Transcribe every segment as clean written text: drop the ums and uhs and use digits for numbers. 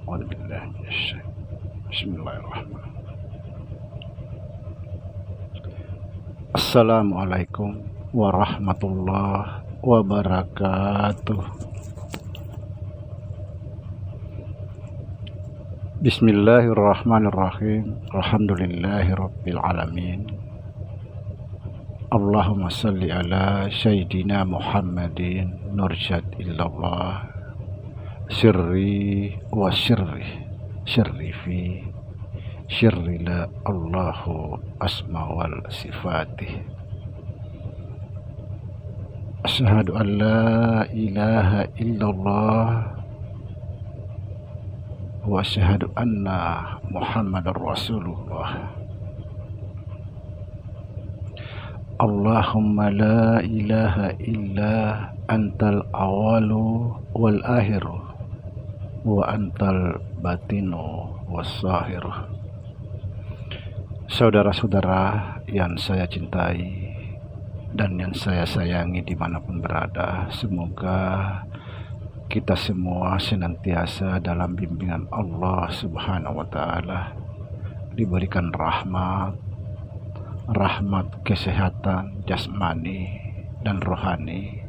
Bismillahirrahmanirrahim. Assalamualaikum warahmatullahi wabarakatuh. Bismillahirrahmanirrahim. Alhamdulillahirabbil alamin. Allahumma salli ala sayyidina Muhammadin nursyad illallah sirri wa syirri fi syirri la Allahu asma wal sifatih. Asyhadu an la ilaha illallah wa asyhadu anna Muhammadar Rasulullah. Allahumma la ilaha illa antal awalu wal akhiru wa antal batinu was-sahiru. Saudara-saudara yang saya cintai dan yang saya sayangi dimanapun berada, semoga kita semua senantiasa dalam bimbingan Allah Subhanahu wa Ta'ala, diberikan rahmat kesehatan jasmani dan rohani,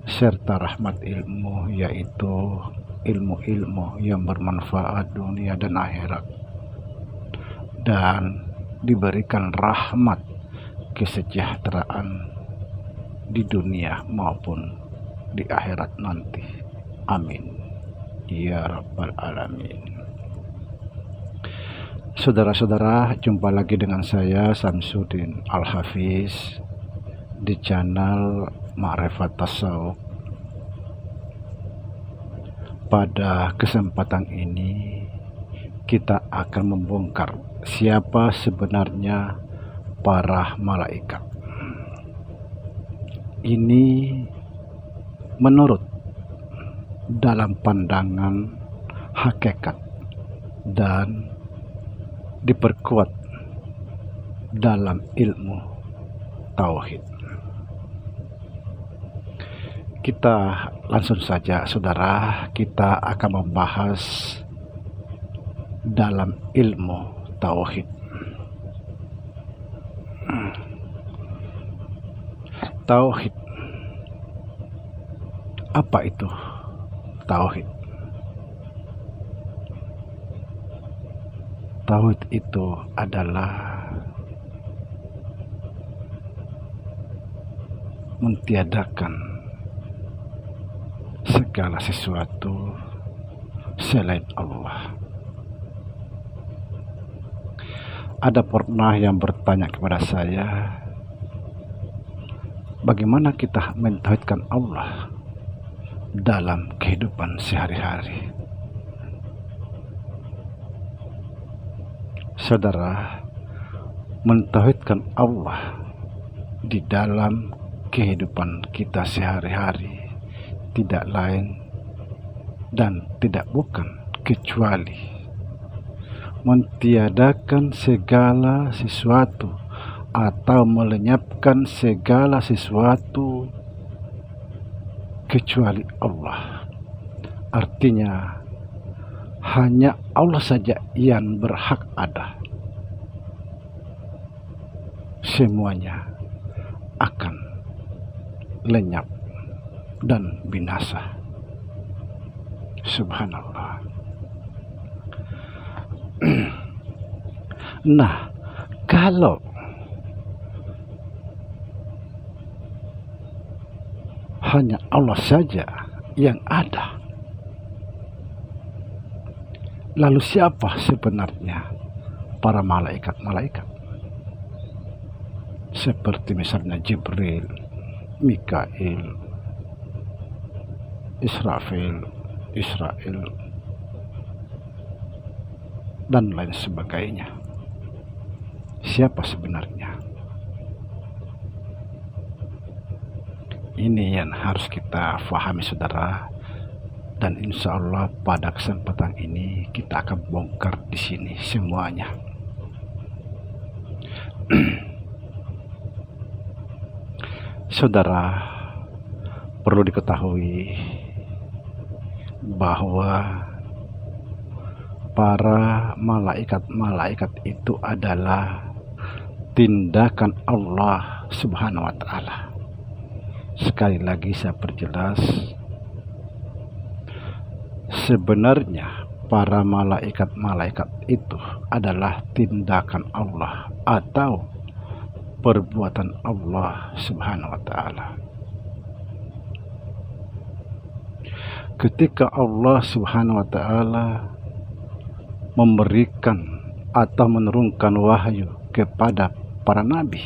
serta rahmat ilmu, yaitu ilmu-ilmu yang bermanfaat dunia dan akhirat, dan diberikan rahmat kesejahteraan di dunia maupun di akhirat nanti. Amin ya rabbal alamin. Saudara-saudara, jumpa lagi dengan saya Samsudin Al-Hafiz di channel Ma'rifat Tasawuf. Pada kesempatan ini kita akan membongkar siapa sebenarnya para malaikat. Ini menurut dalam pandangan hakikat dan diperkuat dalam ilmu tauhid. Kita langsung saja, saudara, kita akan membahas dalam ilmu tauhid. Tauhid. Apa itu tauhid? Tauhid itu adalah mentiadakan segala sesuatu selain Allah. Ada pernah yang bertanya kepada saya, bagaimana kita mentauhidkan Allah dalam kehidupan sehari-hari? Saudara, mentauhidkan Allah di dalam kehidupan kita sehari-hari tidak lain dan tidak bukan kecuali mentiadakan segala sesuatu atau melenyapkan segala sesuatu kecuali Allah. Artinya hanya Allah saja yang berhak ada. Semuanya akan lenyap dan binasa. Subhanallah. Nah, kalau hanya Allah saja yang ada, lalu siapa sebenarnya para malaikat-malaikat? Seperti misalnya Jibril, Mikail, Israfil, dan lain sebagainya. Siapa sebenarnya? Ini yang harus kita fahami, saudara. Dan insya Allah pada kesempatan ini kita akan bongkar di sini semuanya. Saudara, perlu diketahui bahwa para malaikat-malaikat itu adalah tindakan Allah Subhanahu wa Ta'ala. Sekali lagi saya perjelas, sebenarnya para malaikat-malaikat itu adalah tindakan Allah atau perbuatan Allah Subhanahu wa Ta'ala. Ketika Allah Subhanahu wa Ta'ala memberikan atau menurunkan wahyu kepada para nabi,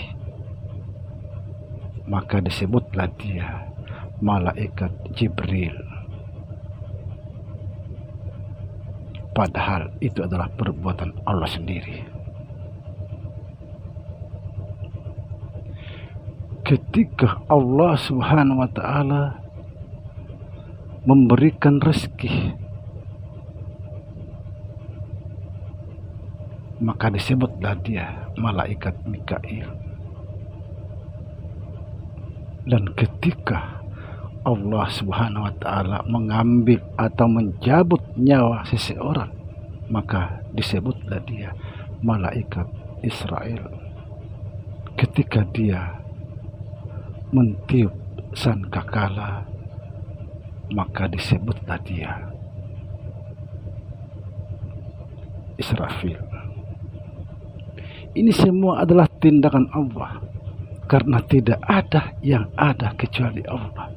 maka disebutlah dia malaikat Jibril. Padahal itu adalah perbuatan Allah sendiri. Ketika Allah Subhanahu wa Ta'ala memberikan rezeki, maka disebutlah dia malaikat Mikail. Dan ketika Allah Subhanahu wa Ta'ala mengambil atau mencabut nyawa seseorang, maka disebutlah dia malaikat Israel. Ketika dia mentiup sangkakala, maka disebutlah dia Israfil. Ini semua adalah tindakan Allah, karena tidak ada yang ada kecuali Allah.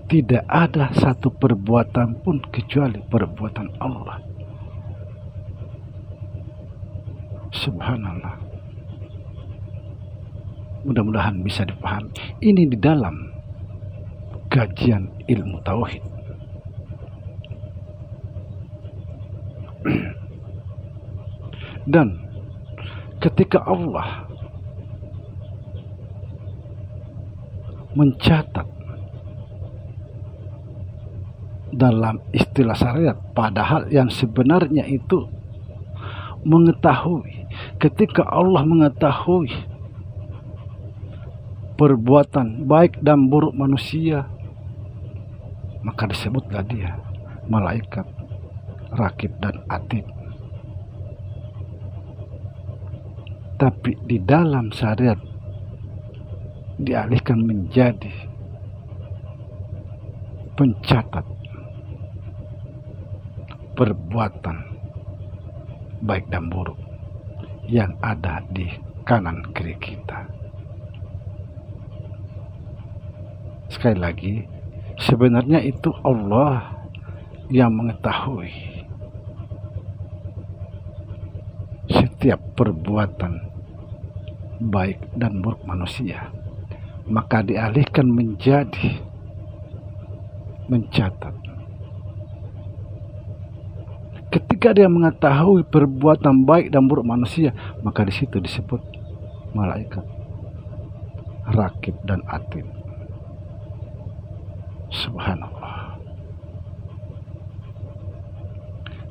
Tidak ada satu perbuatan pun kecuali perbuatan Allah. Subhanallah. Mudah-mudahan bisa dipahami. Ini di dalam kajian ilmu tauhid. Dan ketika Allah mencatat dalam istilah syariat, padahal yang sebenarnya itu mengetahui, ketika Allah mengetahui perbuatan baik dan buruk manusia, maka disebutlah dia malaikat Raqib dan Atid. Tapi di dalam syariat dialihkan menjadi pencatat perbuatan baik dan buruk yang ada di kanan kiri kita. Sekali lagi, sebenarnya itu Allah yang mengetahui setiap perbuatan baik dan buruk manusia, maka dialihkan menjadi mencatat. Ketika dia mengetahui perbuatan baik dan buruk manusia, maka di situ disebut malaikat Raqib dan Atid. Subhanallah.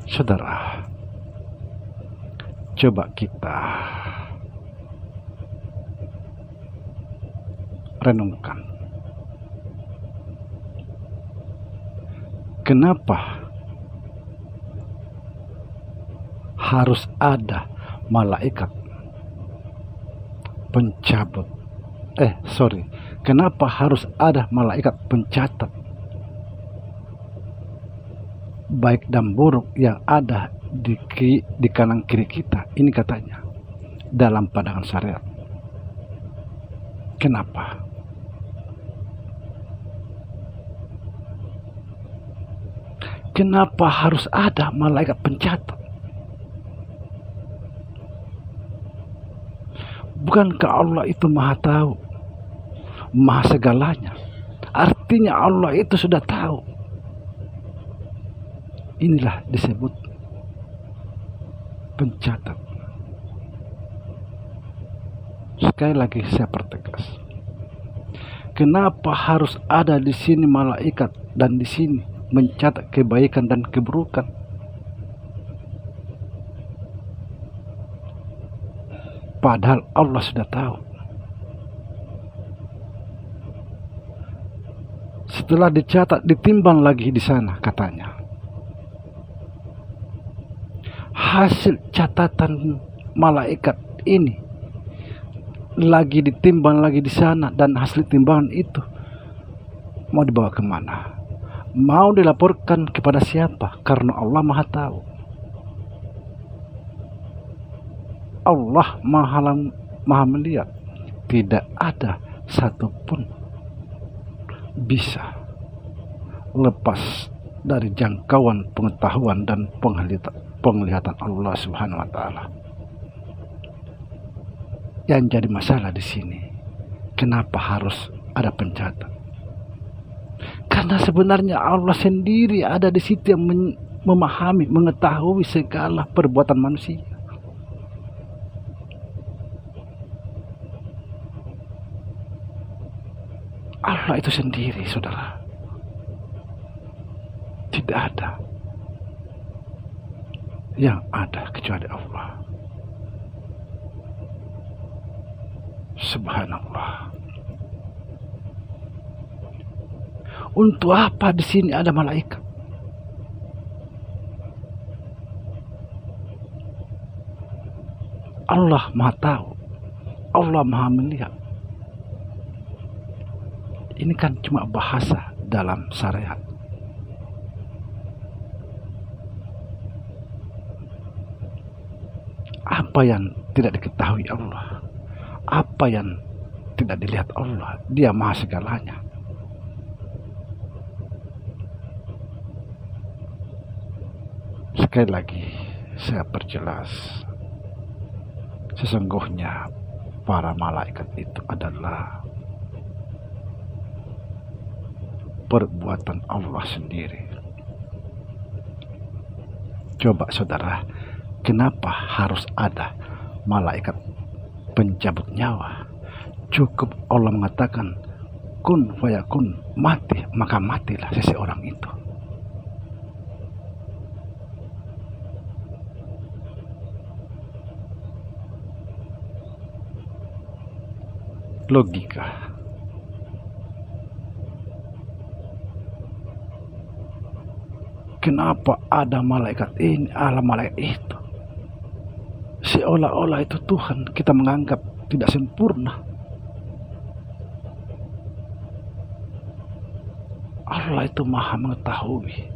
Saudara, coba kita renungkan. Kenapa harus ada malaikat pencabut? Kenapa harus ada malaikat pencatat baik dan buruk yang ada di kanan kiri kita? Ini katanya dalam pandangan syariat. Kenapa? Kenapa harus ada malaikat pencatat? Bukankah Allah itu maha tahu, maha segalanya? Artinya Allah itu sudah tahu. Inilah disebut pencatat. Sekali lagi saya pertegas. Kenapa harus ada di sini malaikat dan di sini mencatat kebaikan dan keburukan? Padahal Allah sudah tahu. Setelah dicatat, ditimbang lagi di sana katanya. hasil catatan malaikat ini lagi ditimbang lagi di sana, dan hasil timbangan itu mau dibawa kemana? Mau dilaporkan kepada siapa? Karena Allah Maha tahu. Allah Maha melihat. Tidak ada satupun bisa lepas dari jangkauan pengetahuan dan penglihatan Allah Subhanahu wa taala. Yang jadi masalah di sini, kenapa harus ada pencatat? Karena sebenarnya Allah sendiri ada di situ yang memahami, mengetahui segala perbuatan manusia. Allah itu sendiri, saudara. Tidak ada yang ada kecuali Allah. Subhanallah. Untuk apa di sini ada malaikat? Allah Maha tahu. Allah Maha melihat. Ini kan cuma bahasa dalam syariat. Apa yang tidak diketahui Allah, apa yang tidak dilihat Allah, Dia Maha segalanya. Sekali lagi saya perjelas, sesungguhnya para malaikat itu adalah perbuatan Allah sendiri. Coba saudara, kenapa harus ada malaikat pencabut nyawa? Cukup Allah mengatakan kun fayakun, mati, maka matilah seseorang itu. Logika. Kenapa ada malaikat ini, ada malaikat itu? Seolah-olah itu Tuhan kita menganggap tidak sempurna. Allah itu Maha mengetahui,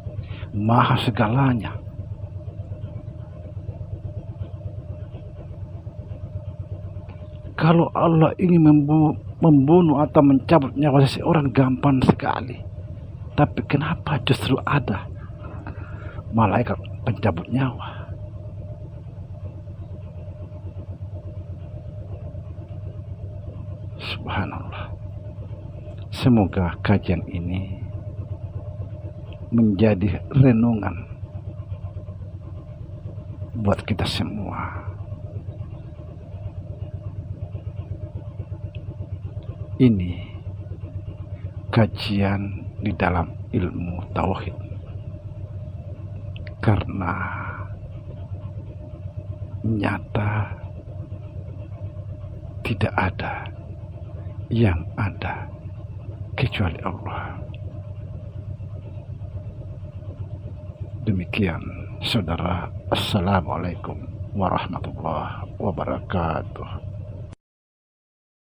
Maha segalanya. Kalau Allah ingin membunuh atau mencabut nyawa seseorang gampang sekali. Tapi kenapa justru ada malaikat pencabut nyawa? Subhanallah. Semoga kajian ini menjadi renungan buat kita semua. Ini kajian di dalam ilmu tauhid. Karena nyata tidak ada yang ada kecuali Allah. Demikian saudara. Assalamualaikum warahmatullahi wabarakatuh.